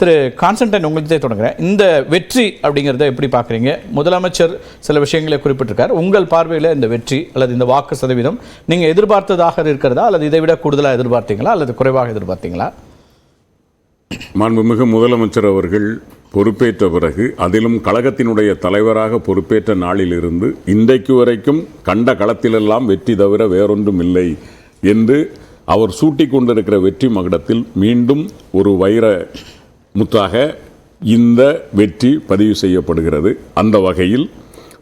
திரு Constantine உங்கள்கிட்ட தொடங்குறேன். இந்த வெற்றி அப்படிங்கிறத எப்படி பார்க்குறீங்க? முதலமைச்சர் சில விஷயங்களை குறிப்பிட்டிருக்கார். உங்கள் பார்வையில் இந்த வெற்றி அல்லது இந்த வாக்கு சதவீதம் நீங்கள் எதிர்பார்த்ததாக இருக்கிறதா, அல்லது இதை விட கூடுதலாக எதிர்பார்த்தீங்களா, அல்லது குறைவாக எதிர்பார்த்தீங்களா? மாண்புமிகு முதலமைச்சர் அவர்கள் பொறுப்பேற்ற பிறகு, அதிலும் கழகத்தினுடைய தலைவராக பொறுப்பேற்ற நாளிலிருந்து இன்றைக்கு வரைக்கும் கண்ட களத்திலெல்லாம் வெற்றி தவிர வேறொன்றும் இல்லை என்று அவர் சூட்டிக் கொண்டிருக்கிற வெற்றி மகுடத்தில் மீண்டும் ஒரு வைர முத்தாக இந்த வெற்றி பதிவு செய்யப்படுகிறது. அந்த வகையில்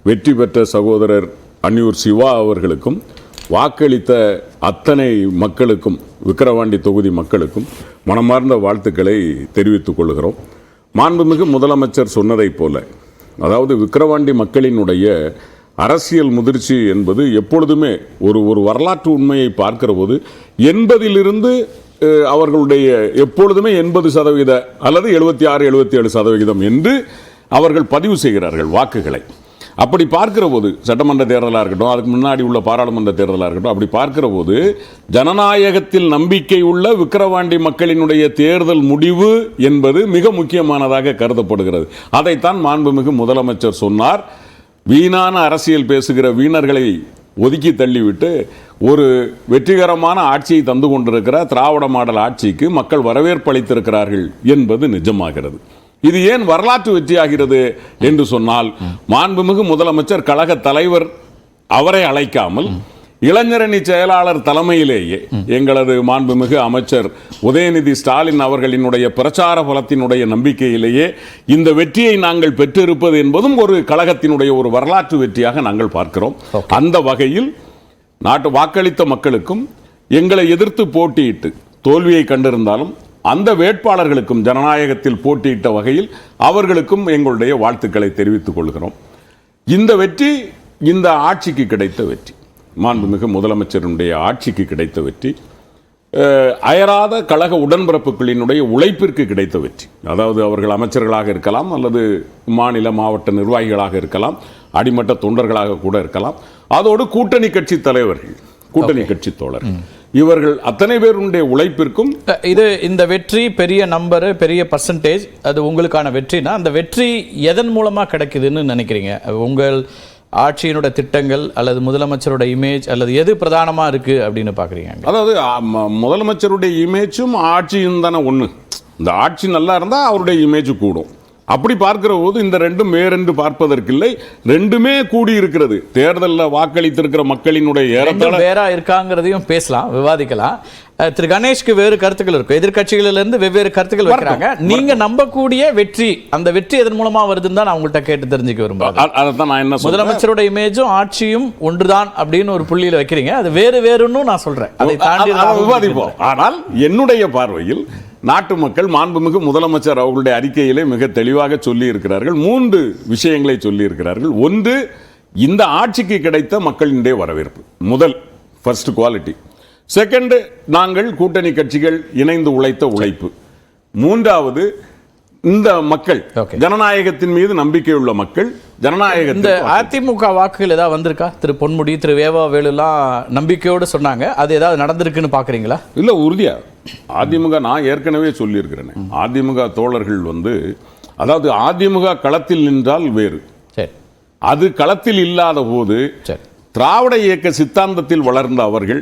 வெற்றி பெற்ற சகோதரர் அன்னியூர் சிவா அவர்களுக்கும் வாக்களித்த அத்தனை மக்களுக்கும், விக்கிரவாண்டி தொகுதி மக்களுக்கும் மனமார்ந்த வாழ்த்துக்களை தெரிவித்துக் கொள்கிறோம். மாண்புமிகு முதலமைச்சர் சொன்னதைப் போல, அதாவது விக்கிரவாண்டி மக்களினுடைய அரசியல் முதிர்ச்சி என்பது எப்பொழுதுமே ஒரு வரலாற்று உண்மையை பார்க்கிற போது 80லிருந்து அவர்களுடைய எப்பொழுதுமே 80% அல்லது 76-77% என்று அவர்கள் பதிவு செய்கிறார்கள் வாக்குகளை. அப்படி பார்க்கிற போது சட்டமன்ற தேர்தலாக இருக்கட்டும், அதுக்கு முன்னாடி உள்ள பாராளுமன்ற தேர்தலாக இருக்கட்டும், அப்படி பார்க்கிற போது ஜனநாயகத்தில் நம்பிக்கை உள்ள விக்கிரவாண்டி மக்களினுடைய தேர்தல் முடிவு என்பது மிக முக்கியமானதாக கருதப்படுகிறது. அதைத்தான் மாண்புமிகு முதலமைச்சர் சொன்னார். வீணான அரசியல் பேசுகிற வீணர்களை ஒதுக்கி தள்ளிவிட்டு ஒரு வெற்றிகரமான ஆட்சியை தந்து கொண்டிருக்கிற திராவிட மாடல் ஆட்சிக்கு மக்கள் வரவேற்பு அளித்திருக்கிறார்கள் என்பது நிஜமாகிறது. இது ஏன் வரலாற்று வெற்றியாகிறது என்று சொன்னால், மாண்புமிகு முதலமைச்சர் கழக தலைவர் அவரை அழைக்காமல் இளைஞரணி செயலாளர் தலைமையிலேயே எங்களது மாண்புமிகு அமைச்சர் உதயநிதி ஸ்டாலின் அவர்களினுடைய பிரச்சார பலத்தினுடைய நம்பிக்கையிலேயே இந்த வெற்றியை நாங்கள் பெற்றிருப்பது என்பதும் ஒரு கழகத்தினுடைய ஒரு வரலாற்று வெற்றியாக நாங்கள் பார்க்கிறோம். அந்த வகையில் நாட்டு வாக்களித்த மக்களுக்கும், எங்களை எதிர்த்து போட்டியிட்டு தோல்வியை கண்டிருந்தாலும் அந்த வேட்பாளர்களுக்கும் ஜனநாயகத்தில் போட்டியிட்ட வகையில் அவர்களுக்கும் எங்களுடைய வாழ்த்துக்களை தெரிவித்துக் கொள்கிறோம். இந்த வெற்றி இந்த ஆட்சிக்கு கிடைத்த வெற்றி, மாண்புமிகு முதலமைச்சருடைய ஆட்சிக்கு கிடைத்த வெற்றி, அயராத கழக உடன்பிறப்புகளினுடைய உழைப்பிற்கு கிடைத்த வெற்றி. அதாவது அவர்கள் அமைச்சர்களாக இருக்கலாம், அல்லது மாநில மாவட்ட நிர்வாகிகளாக இருக்கலாம், அடிமட்ட தொண்டர்களாக கூட இருக்கலாம், அதோடு கூட்டணி கட்சி தலைவர்கள், கூட்டணி கட்சி தோழர்கள், இவர்கள் அத்தனை பேருடைய உழைப்பிற்கும் இந்த வெற்றி பெரிய நம்பர், பெரிய பர்சன்டேஜ். அது உங்களுக்கான வெற்றினா அந்த வெற்றி எதன் மூலமா கிடைக்குதுன்னு நினைக்கிறீங்க? உங்கள் ஆட்சியினோட திட்டங்கள் அல்லது முதலமைச்சரோட இமேஜ் அல்லது எது பிரதானமா இருக்கு அப்படின்னு பாக்குறீங்க? அதாவது முதலமைச்சருடைய இமேஜும் ஆட்சியும் தானே ஒண்ணு. இந்த ஆட்சி நல்லா இருந்தா அவருடைய இமேஜ் கூடும். அப்படி பார்க்கிற போது இந்த ரெண்டும் வேறென்று பார்ப்பதற்கில்லை, ரெண்டுமே கூடி இருக்கிறது. தேர்தலில் வாக்களித்திருக்கிற மக்களினுடைய ஏறத்தாழ வேற இருக்காங்கிறதையும் பேசலாம், விவாதிக்கலாம். திரு கணேஷ்க்கு வேறு கருத்துக்கள் இருக்கும், எதிர்கட்சிகளிலிருந்து வெவ்வேறு கருத்துக்கள் வைக்கிறாங்க. நீங்க நம்பக்கூடிய வெற்றி, அந்த வெற்றி எதன் மூலமா வருதுன்னு தான் நான் உங்கள்கிட்ட கேட்டு தெரிஞ்சுக்க விரும்புறேன். முதலமைச்சரோட இமேஜும் ஆட்சியும் ஒன்றுதான் அப்படின்னு ஒரு புள்ளியில் வைக்கிறீங்க, அது வேறு வேறுன்னு நான் சொல்றேன், அதை தாண்டி விவாதிப்போம். ஆனால் என்னுடைய பார்வையில் நாட்டு மக்கள் மாண்புமிகு முதலமைச்சர் அவர்களுடைய அறிக்கையிலே மிக தெளிவாக சொல்லி இருக்கிறார்கள். 3 விஷயங்களை சொல்லி இருக்கிறார்கள். ஒன்று, இந்த ஆட்சிக்கு கிடைத்த மக்களினுடைய வரவேற்பு, முதல் ஃபர்ஸ்ட் குவாலிட்டி. செகண்ட், நாங்கள் கூட்டணி கட்சிகள் இணைந்து உழைத்த உழைப்பு. மூன்றாவது, இந்த மக்கள் ஜனநாயகத்தின் மீது நம்பிக்கையுள்ள மக்கள். ஜனநாயகத்தில் அதிமுக வாக்குகள் ஏதாவது வந்திருக்கா? திரு பொன்முடி, திரு வேவா வேலுலாம் நம்பிக்கையோடு சொன்னாங்க, அது ஏதாவது நடந்திருக்குன்னு பாக்குறீங்களா? இல்ல, உறுதியா அதிமுக, நான் ஏற்கனவே சொல்லியிருக்கிறேன், அதிமுக தோழர்கள் அதாவது அதிமுக களத்தில் நின்றால் வேறு, அது களத்தில் இல்லாத போது திராவிட இயக்க சித்தாந்தத்தில் வளர்ந்த அவர்கள்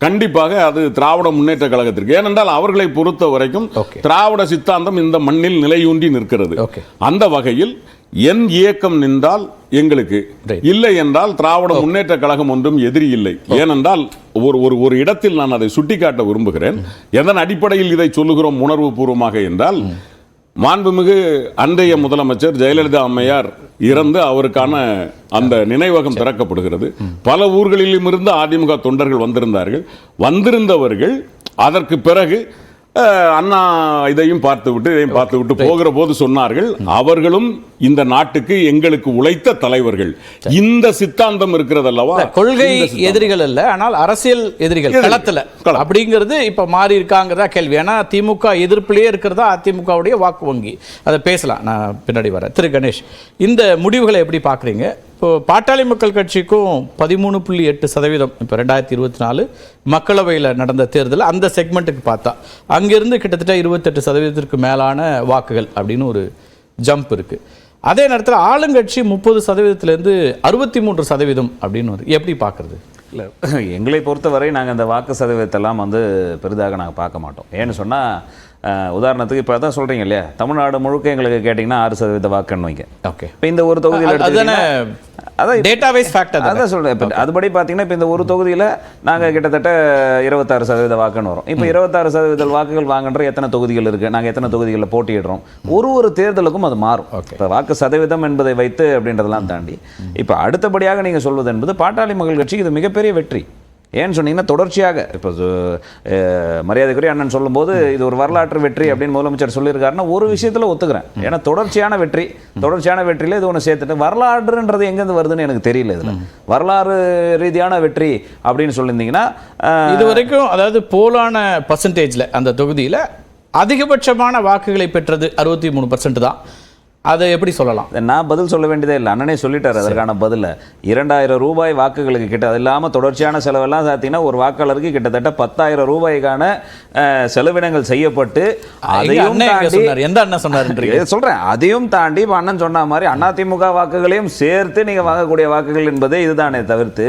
கண்டிப்பாக அது திராவிட முன்னேற்ற கழகத்திற்கு, ஏனென்றால் அவர்களை பொறுத்த வரைக்கும் திராவிட சித்தாந்தம் இந்த மண்ணில் நிலையூன்றி நிற்கிறது. அந்த வகையில் என் இயக்கம் நின்றால் எங்களுக்கு, இல்லை என்றால் திராவிட முன்னேற்ற கழகம் ஒன்றும் எதிரி இல்லை. ஏனென்றால் ஒரு இடத்தில் நான் அதை சுட்டிக்காட்ட விரும்புகிறேன். எதன் அடிப்படையில் இதை சொல்லுகிறோம் உணர்வு பூர்வமாக என்றால், மாண்புமிகு அன்றைய முதலமைச்சர் ஜெயலலிதா அம்மையார் இறந்து அவருக்கான அந்த நினைவகம் திறக்கப்படுகிறது. பல ஊர்களிலும் இருந்து அதிமுக தொண்டர்கள் வந்திருந்தவர்கள் அதற்கு பிறகு அண்ணா இதையும் பார்த்துவிட்டு போகிற போது சொன்னார்கள், அவர்களும் இந்த நாட்டுக்கு எங்களுக்கு உழைத்த தலைவர்கள். இந்த சித்தாந்தம் இருக்கிறது அல்லவா, கொள்கை எதிரிகள் அல்ல, ஆனால் அரசியல் எதிரிகள் களத்துல அப்படிங்கிறது இப்ப மாறி இருக்காங்கிறதா கேள்வி. ஏன்னா திமுக எதிர்ப்பிலேயே இருக்கிறதா அதிமுகவுடைய வாக்கு வங்கி. அதை பேசலாம், நான் பின்னாடி வரேன். திரு கணேஷ், இந்த முடிவுகளை எப்படி பாக்குறீங்க? இப்போ இப்போ பாட்டாளி மக்கள் கட்சிக்கும் 13.8% இப்போ 2024 மக்களவையில் நடந்த தேர்தல் அந்த செக்மெண்ட்டுக்கு பார்த்தா அங்கிருந்து கிட்டத்தட்ட 28% மேலான வாக்குகள் அப்படின்னு ஒரு ஜம்ப் இருக்கு. அதே நேரத்தில் ஆளுங்கட்சி 30%லேருந்து 63% அப்படின்னு வருது. எப்படி பார்க்குறது? இல்லை, எங்களை பொறுத்தவரை நாங்கள் இந்த வாக்கு சதவீதத்தெல்லாம் வந்து பெரிதாக நாங்கள் பார்க்க மாட்டோம். ஏன்னு சொன்னால் உதாரணத்துக்கு இப்போ தான் சொல்கிறீங்க இல்லையா, தமிழ்நாடு முழுக்க எங்களுக்கு கேட்டிங்கன்னா 6% வாக்குன்னு வைங்க. ஓகே, இப்போ இந்த ஒரு தொகுதியில் அதான் டேட்டாபேஸ் ஃபேக்ட். அதான் சொல்கிறேன். இப்போ அதுபடி பார்த்தீங்கன்னா இப்போ இந்த ஒரு தொகுதியில் நாங்கள் கிட்டத்தட்ட 26% வாக்குன்னு வரும். இப்போ 26% வாக்குகள் வாங்குன்ற எத்தனை தொகுதிகள் இருக்குது, நாங்கள் எத்தனை தொகுதிகளில் போட்டியிடுறோம், ஒரு தேர்தலுக்கும் அது மாறும். இப்போ வாக்கு சதவீதம் என்பதை வைத்து அப்படின்றதெல்லாம் தாண்டி இப்போ அடுத்தபடியாக நீங்கள் சொல்வது என்பது பாட்டாளி மக்கள் கட்சிக்கு இது மிகப்பெரிய வெற்றி. ஏன்னு சொன்னீங்கன்னா தொடர்ச்சியாக இப்போ மரியாதைக்குரிய அண்ணன் சொல்லும்போது இது ஒரு வரலாற்று வெற்றி அப்படின்னு முதலமைச்சர் சொல்லியிருக்காருன்னா ஒரு விஷயத்தில் ஒத்துக்கிறேன். ஏன்னா தொடர்ச்சியான வெற்றியில் இது ஒன்று சேர்த்துட்டு வரலாறுன்றது எங்கேருந்து வருதுன்னு எனக்கு தெரியல. இதில் வரலாறு ரீதியான வெற்றி அப்படின்னு சொல்லியிருந்தீங்கன்னா இது வரைக்கும் அதாவது போலான பர்சன்டேஜில் அந்த தொகுதியில் அதிகபட்சமான வாக்குகளை பெற்றது 63% தான். அதை எப்படி சொல்லலாம்? நான் பதில் சொல்ல வேண்டியதே இல்லை, அண்ணனே சொல்லிட்டார் அதற்கான பதில். 2000 ரூபாய் வாக்குகளுக்கு கிட்ட, அது இல்லாமல் தொடர்ச்சியான செலவெல்லாம் பார்த்தீங்கன்னா ஒரு வாக்காளருக்கு கிட்டத்தட்ட 10,000 ரூபாய்க்கான செலவினங்கள் செய்யப்பட்டு அதையும் எந்த அண்ணன் சொன்னார் சொல்கிறேன். அதையும் தாண்டி இப்போ அண்ணன் சொன்ன மாதிரி அதிமுக வாக்குகளையும் சேர்த்து நீங்கள் வாங்கக்கூடிய வாக்குகள் என்பதே இதுதானே தவிர்த்து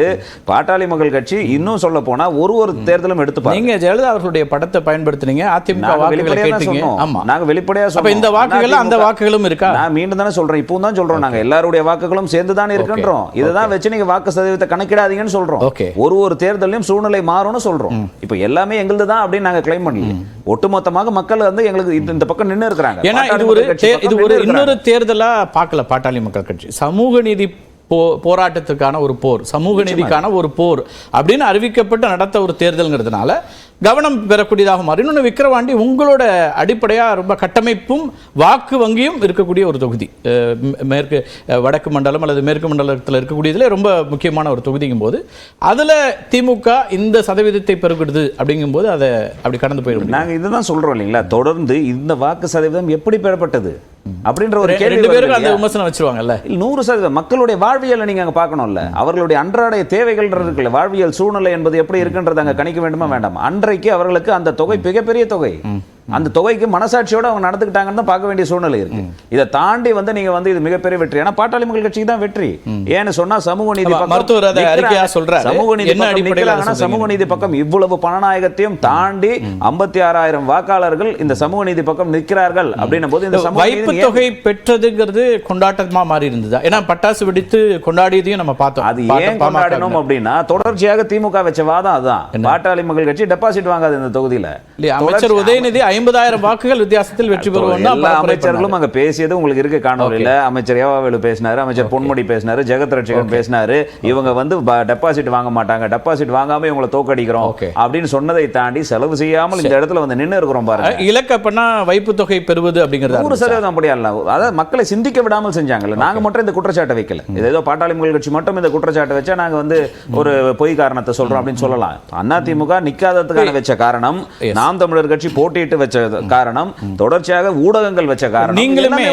பாட்டாளி மக்கள் கட்சி இன்னும் சொல்ல போனால் ஒரு தேர்தலும் எடுத்துப்பாங்க. நீங்கள் ஜெயலலிதா அவர்களுடைய படத்தை பயன்படுத்தினீங்க, அதிமுக வாக்குகளை கேட்டீங்க. ஆமாம், நாங்கள் வெளிப்படையாக சொன்னோம். இந்த வாக்குகள் அந்த வாக்குகளும் இருக்கா? மீண்டும் தானே சொல்றோம், இப்போ தான் சொல்றோம், நாங்க எல்லாருடைய வாக்குகளும் சேர்ந்து தான் இருக்கின்றோம். இதுதான் வச்சு நீங்க வாக்கு சதவீதத்தை கணக்கிடாதீங்கன்னு சொல்றோம். ஒரு தேர்தலையும் சூழ்நிலை மாறும்னு சொல்றோம். இப்போ எல்லாமே எங்களுது தான் அப்படின்னு நாங்க கிளைம் பண்ணல. ஒட்டுமொத்தமாக மக்கள் வந்து எங்களுக்கு இந்த பக்கம் நின்று இருக்கிறாங்க. ஏன்னா இது ஒரு இன்னொரு தேர்தலா பார்க்கல பாட்டாளி மக்கள் கட்சி. சமூக நீதி போராட்டத்துக்கான ஒரு போர், சமூக நீதிக்கான ஒரு போர் அப்படின்னு அறிவிக்கப்பட்டு நடத்த ஒரு தேர்தல்ங்கிறதுனால கவனம் பெறக்கூடியதாக மாறி. இன்னொன்று விக்கிரவாண்டி உங்களோட அடிப்படையாக ரொம்ப கட்டமைப்பும் வாக்கு வங்கியும் இருக்கக்கூடிய ஒரு தொகுதி, மேற்கு வடக்கு மண்டலம் அல்லது மேற்கு மண்டலத்தில் இருக்கக்கூடியதுல ரொம்ப முக்கியமான ஒரு தொகுதிங்கும் போது அதில் திமுக இந்த சதவீதத்தை பெருகிடுது அப்படிங்கும்போது அதை அப்படி கடந்து போயிடும். நாங்கள் இதுதான் சொல்றோம் இல்லைங்களா, தொடர்ந்து இந்த வாக்கு சதவீதம் எப்படி பெறப்பட்டது அப்படின்ற ஒரு கேள்வி. 2 பேருக்கு அந்த விமர்சனம் வச்சிருவாங்கல்ல. 100% மக்களுடைய வாழ்வியலை நீங்க அங்க பார்க்கணும்ல, அவர்களுடைய அன்றாட தேவைகள் இருக்குல்ல, வாழ்வியல் சூழ்நிலை என்பது எப்படி இருக்குன்றது அங்க கணிக்க வேண்டுமா வேண்டாம்? அன்றைக்கு அவர்களுக்கு அந்த தொகை மிகப்பெரிய தொகை. அந்த தொகைக்கு மனசாட்சியோட அவங்க நடந்துக்கிட்டாங்கன்னு தான் பார்க்க வேண்டிய சூழ்நிலை இருக்கு. இதை தாண்டி வந்து நீங்க வந்து இது மிகப்பெரிய வெற்றி. ஏன்னா பாட்டாளி மக்கள் கட்சிக்கு தான் வெற்றி. ஏன்னு சொன்னா சமூக நீதி சமூக நீதி பக்கம் இவ்வளவு பணநாயகத்தையும் தாண்டி 56,000 வாக்காளர்கள் இந்த சமூக நீதி பக்கம் நிற்கிறார்கள் அப்படின்னும் போது இந்த வைப்பு தொகை பெற்றதுங்கிறது கொண்டாட்டமா மாறி இருந்தது. ஏன்னா பட்டாசு வெடித்து கொண்டாடியதையும் நம்ம பார்த்தோம். அது ஏன் கொண்டாடணும் அப்படின்னா தொடர்ச்சியாக திமுக வச்ச வாதம் அதுதான். பாட்டாளி மக்கள் கட்சி டெபாசிட் வாங்காது இந்த தொகுதியில. அமைச்சர் உதயநிதி 50,000 வாக்குகள் வித்தியாசத்தில் வெற்றி பெறுவோம். அமைச்சர்களும் அங்க பேசியது உங்களுக்கு இருக்க காணொலியில அமைச்சர் ஏவாவேலு பேசினாரு, அமைச்சர் பொன்முடி பேசினாரு, ஜெகத் ரட்சகன் பேசினாரு. இவங்க வந்து டெபாசிட் வாங்க மாட்டாங்க, டெபாசிட் வாங்காம இவங்களை தோக்கடிக்கிறோம் அப்படின்னு சொன்னதை தாண்டி செலவு செய்யாமல் இந்த இடத்துல வந்து நின்று இருக்கிறோம் பாருங்க. இலக்கப்பனா வைப்பு தொகை பெறுவது அப்படிங்கிறது 100% அப்படியா இல்ல. அதாவது மக்களை சிந்திக்க விடாமல் செஞ்சாங்கல்ல. நாங்க மட்டும் இந்த குற்றச்சாட்டை வைக்கல, ஏதோ பாட்டாளி மக்கள் கட்சி மட்டும் இந்த குற்றச்சாட்டை வச்சா நாங்க வந்து ஒரு பொய் காரணத்தை சொல்றோம் அப்படின்னு சொல்லலாம். அதிமுக நிக்காததுக்கான வச்ச காரணம், நாம் தமிழர் கட்சி போட்டியிட்டு வச்ச காரணம், தொடர்ச்சியாக ஊடகங்கள் வச்ச காரணம். நீங்களுமே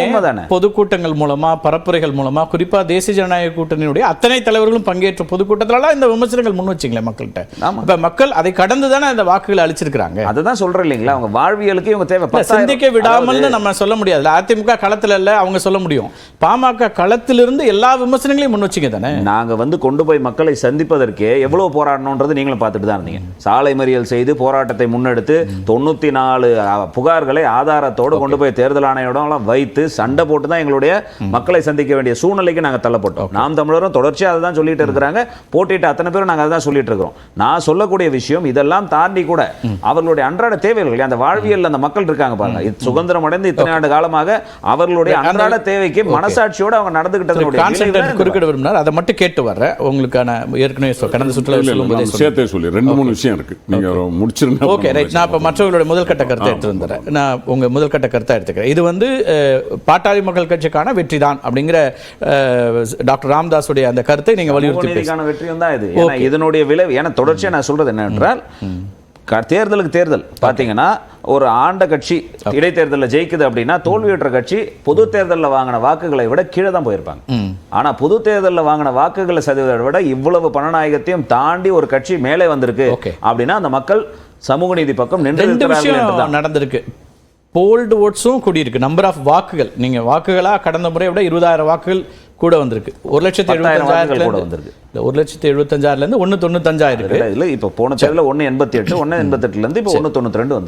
பொதுக்கூட்டங்கள் மூலமா, பரப்புரைகள் மூலமா, குறிப்பா தேசிய ஜனநாயக கூட்டணியுடைய அத்தனை தலைவர்களும் பங்கேற்ற பொதுக்கூட்டத்தில இந்த விமர்சனங்கள் முன் வச்சிங்களே மக்கள்கிட்ட. இப்ப மக்கள் அதை கடந்து தானே அந்த வாக்குகளை அளிச்சிருக்காங்க. அதுதான் சொல்றேன் இல்லைங்களா, அவங்க வாழ்வியலுக்கு இவங்க தேவை. சிந்திக்க விடாமல்னு நம்ம சொல்ல முடியாது. அதிமுக களத்துல இல்ல அவங்க சொல்ல முடியும். பாமக களத்திலிருந்து எல்லா விமர்சனங்களையும் முன் வச்சிங்க தானே. நாங்க வந்து கொண்டு போய் மக்களை சந்திப்பதற்கே எவ்வளவு போராடணும்ன்றது நீங்களும் பார்த்துட்டு தான் இருந்தீங்க. சாலை மறியல் செய்து போராட்டத்தை முன்னெடுத்து 94 புகார்களை ஆதாரத்தோடு கொண்டு போய் தேர்தல் ஆணையம் வைத்து சண்டை போட்டு தான் எங்களுடைய மக்களை சந்திக்க வேண்டிய சூழ்நிலைக்கு நாங்கள் தள்ளப்பட்டோம். நாம் தமிழரும் தொடர்ச்சியாக அதை தான் சொல்லிட்டு இருக்கிறாங்க. போட்டிட்டு அத்தனை பேரும் நாங்கள் அதை தான் சொல்லிட்டு இருக்கிறோம். நான் சொல்லக்கூடிய விஷயம் இதெல்லாம் தாண்டி கூட அவர்களுடைய அன்றாட தேவைகள், அந்த வாழ்வியல் அந்த மக்கள் இருக்காங்க பாருங்க, சுதந்திரம் அடைந்து இத்தனை ஆண்டு காலமாக அவர்களுடைய அன்றாட தேவைக்கு மனசாட்சியோடு அவங்க நடந்துகிட்டது. குறுக்கிட விரும்பினார், அதை மட்டும் கேட்டு வர்ற உங்களுக்கான ஏற்கனவே கடந்த சுற்றுலா சேர்த்தே சொல்லி 2-3 விஷயம் இருக்கு, நீங்க முடிச்சிருங்க. Okay right. நான் இப்போ மற்றவர்களுடைய முதல் கட்ட கருத்தை எடுத்துருந்தேன். நான் உங்க முதல் கட்ட கருத்தை எடுத்துக்கிறேன். இது வந்து பாட்டாளி மக்கள் கட்சிக்கான வெற்றி தான் அப்படிங்கிற டாக்டர் ராமதாஸ் உடைய அந்த கருத்தை நீங்க வலியுறுத்தி வெற்றியும் தான் இது. இதனுடைய விளைவு ஏன்னா தொடர்ச்சியா நான் சொல்றது என்ன என்றால் தேர்தலுக்கு தேர்தல் பார்த்தீங்கன்னா ஒரு ஆண்ட கட்சி இடைத்தேர்தலில் ஜெயிக்குது அப்படின்னா தோல்வியுற்ற கட்சி பொது தேர்தலில் வாங்கின வாக்குகளை விட கீழே தான் போயிருப்பாங்க. ஆனா பொது தேர்தலில் வாங்கின வாக்குகளை சதவீதத்தை விட இவ்வளவு பணநாயகத்தையும் தாண்டி ஒரு கட்சி மேலே வந்திருக்கு அப்படின்னா அந்த மக்கள் சமூக நீதி பக்கம் நின்று நடந்திருக்கு. போல்டு ஓட்ஸும் கூடியிருக்கு. நம்பர் ஆஃப் வாக்குகள் நீங்க வாக்குகளா கடந்த முறை விட 20,000 வாக்குகள் கூட வந்திருக்கு. 1,75,000 1,75,000 1,95,000 இருக்கு. இல்ல இப்ப போன தேர்தலில் 1,88 1,88 இருந்து இப்ப 1,92 வந்து